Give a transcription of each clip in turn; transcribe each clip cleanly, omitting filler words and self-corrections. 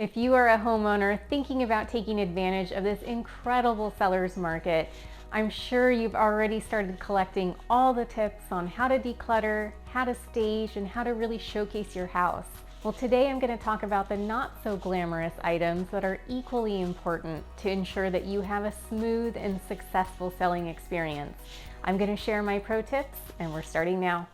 If you are a homeowner thinking about taking advantage of this incredible seller's market, I'm sure you've already started collecting all the tips on how to declutter, how to stage, and how to really showcase your house. Well, today I'm going to talk about the not so glamorous items that are equally important to ensure that you have a smooth and successful selling experience. I'm going to share my pro tips, and we're starting now.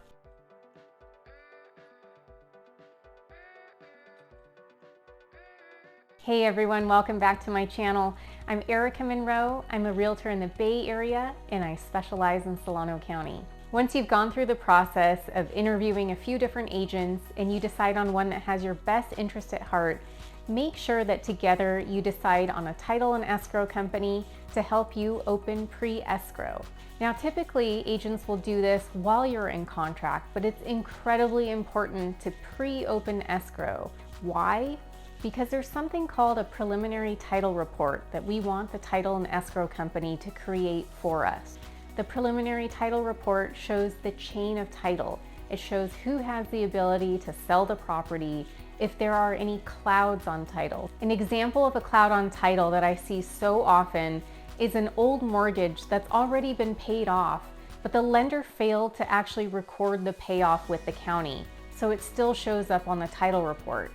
Hey everyone, welcome back to my channel. I'm Erica Monroe. I'm a realtor in the Bay Area and I specialize in Solano County. Once you've gone through the process of interviewing a few different agents and you decide on one that has your best interest at heart, make sure that together you decide on a title and escrow company to help you open pre-escrow. Now typically agents will do this while you're in contract, but it's incredibly important to pre-open escrow. Why? Because there's something called a preliminary title report that we want the title and escrow company to create for us. The preliminary title report shows the chain of title. It shows who has the ability to sell the property, if there are any clouds on title. An example of a cloud on title that I see so often is an old mortgage that's already been paid off, but the lender failed to actually record the payoff with the county, so it still shows up on the title report.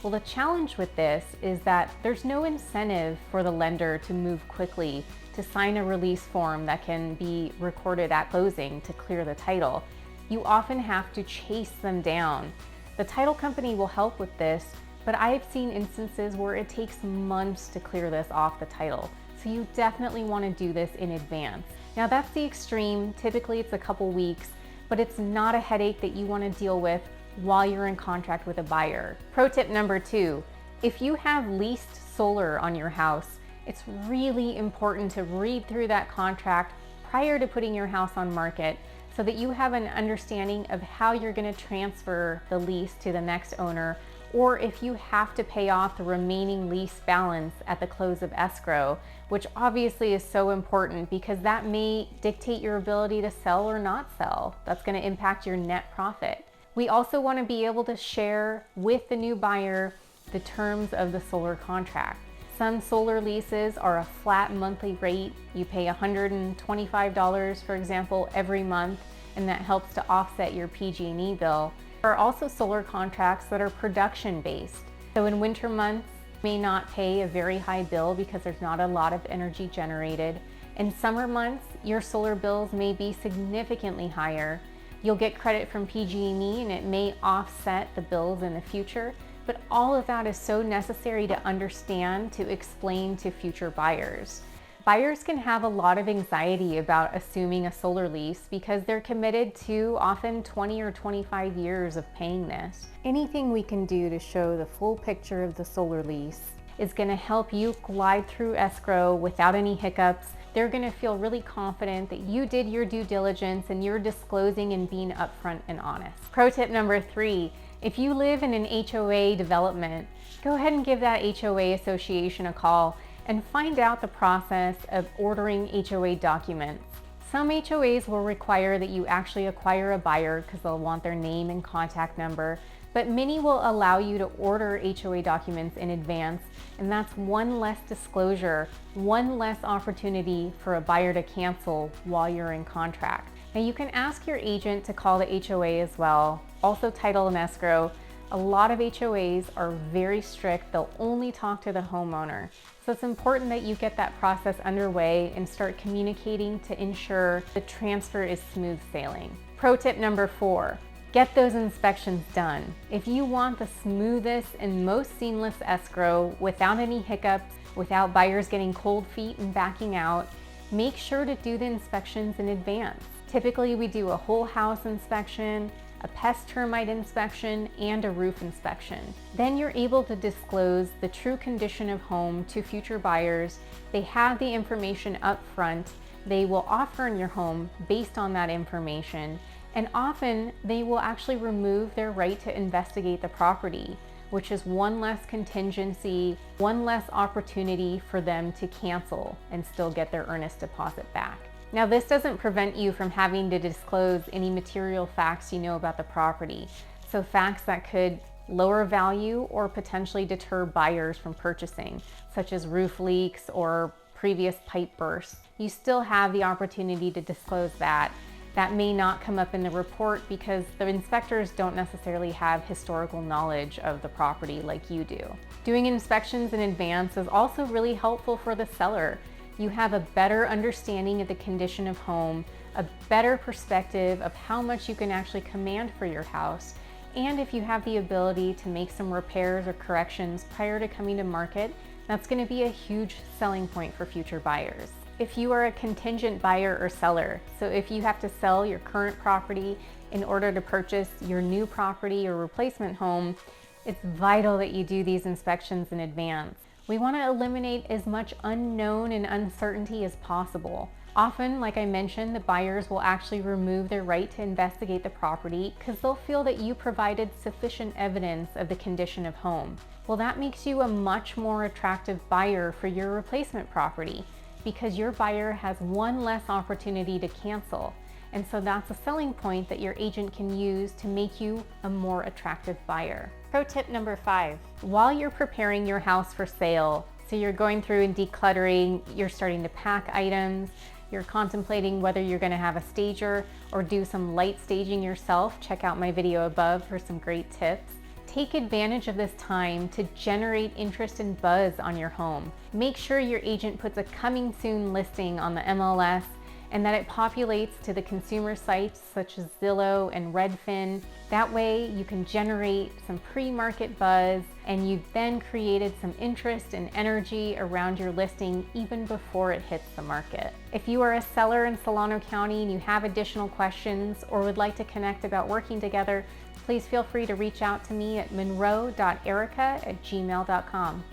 Well, the challenge with this is that there's no incentive for the lender to move quickly to sign a release form that can be recorded at closing to clear the title. You often have to chase them down. The title company will help with this, but I've seen instances where it takes months to clear this off the title. So you definitely want to do this in advance. Now that's the extreme. Typically it's a couple weeks, but it's not a headache that you want to deal with while you're in contract with a buyer. Pro tip number 2, if you have leased solar on your house, it's really important to read through that contract prior to putting your house on market so that you have an understanding of how you're going to transfer the lease to the next owner, or if you have to pay off the remaining lease balance at the close of escrow, which obviously is so important because that may dictate your ability to sell or not sell. That's going to impact your net profit. We also want to be able to share with the new buyer the terms of the solar contract. Some solar leases are a flat monthly rate. You pay $125, for example, every month, and that helps to offset your PG&E bill. There are also solar contracts that are production-based. So in winter months, you may not pay a very high bill because there's not a lot of energy generated. In summer months, your solar bills may be significantly higher. You'll get credit from PG&E and it may offset the bills in the future, but all of that is so necessary to understand to explain to future buyers. Buyers can have a lot of anxiety about assuming a solar lease because they're committed to often 20 or 25 years of paying this. Anything we can do to show the full picture of the solar lease is going to help you glide through escrow without any hiccups. They're going to feel really confident that you did your due diligence and you're disclosing and being upfront and honest. Pro tip number 3, if you live in an HOA development, go ahead and give that HOA association a call and find out the process of ordering HOA documents. Some HOAs will require that you actually acquire a buyer because they'll want their name and contact number, but many will allow you to order HOA documents in advance, and that's one less disclosure, one less opportunity for a buyer to cancel while you're in contract. Now you can ask your agent to call the HOA as well, also title and escrow. A lot of HOAs are very strict. They'll only talk to the homeowner. So it's important that you get that process underway and start communicating to ensure the transfer is smooth sailing. Pro tip number 4, get those inspections done. If you want the smoothest and most seamless escrow without any hiccups, without buyers getting cold feet and backing out, make sure to do the inspections in advance. Typically we do a whole house inspection, a pest termite inspection, and a roof inspection. Then you're able to disclose the true condition of home to future buyers. They have the information up front. They will offer in your home based on that information, and often they will actually remove their right to investigate the property, which is one less contingency, one less opportunity for them to cancel and still get their earnest deposit back. Now, this doesn't prevent you from having to disclose any material facts you know about the property. So facts that could lower value, or potentially deter buyers from purchasing, such as roof leaks or previous pipe bursts. You still have the opportunity to disclose that. That may not come up in the report because the inspectors don't necessarily have historical knowledge of the property like you do. Doing inspections in advance is also really helpful for the seller. You have a better understanding of the condition of home, a better perspective of how much you can actually command for your house, and if you have the ability to make some repairs or corrections prior to coming to market, that's going to be a huge selling point for future buyers. If you are a contingent buyer or seller, so if you have to sell your current property in order to purchase your new property or replacement home, it's vital that you do these inspections in advance. We want to eliminate as much unknown and uncertainty as possible. Often, like I mentioned, the buyers will actually remove their right to investigate the property because they'll feel that you provided sufficient evidence of the condition of home. Well, that makes you a much more attractive buyer for your replacement property because your buyer has one less opportunity to cancel. And so that's a selling point that your agent can use to make you a more attractive buyer. Pro tip number 5, while you're preparing your house for sale, so you're going through and decluttering, you're starting to pack items, you're contemplating whether you're going to have a stager or do some light staging yourself, check out my video above for some great tips. Take advantage of this time to generate interest and buzz on your home. Make sure your agent puts a coming soon listing on the MLS and that it populates to the consumer sites such as Zillow and Redfin. That way you can generate some pre-market buzz and you've then created some interest and energy around your listing even before it hits the market. If you are a seller in Solano County and you have additional questions or would like to connect about working together, please feel free to reach out to me at monroe.erica@gmail.com.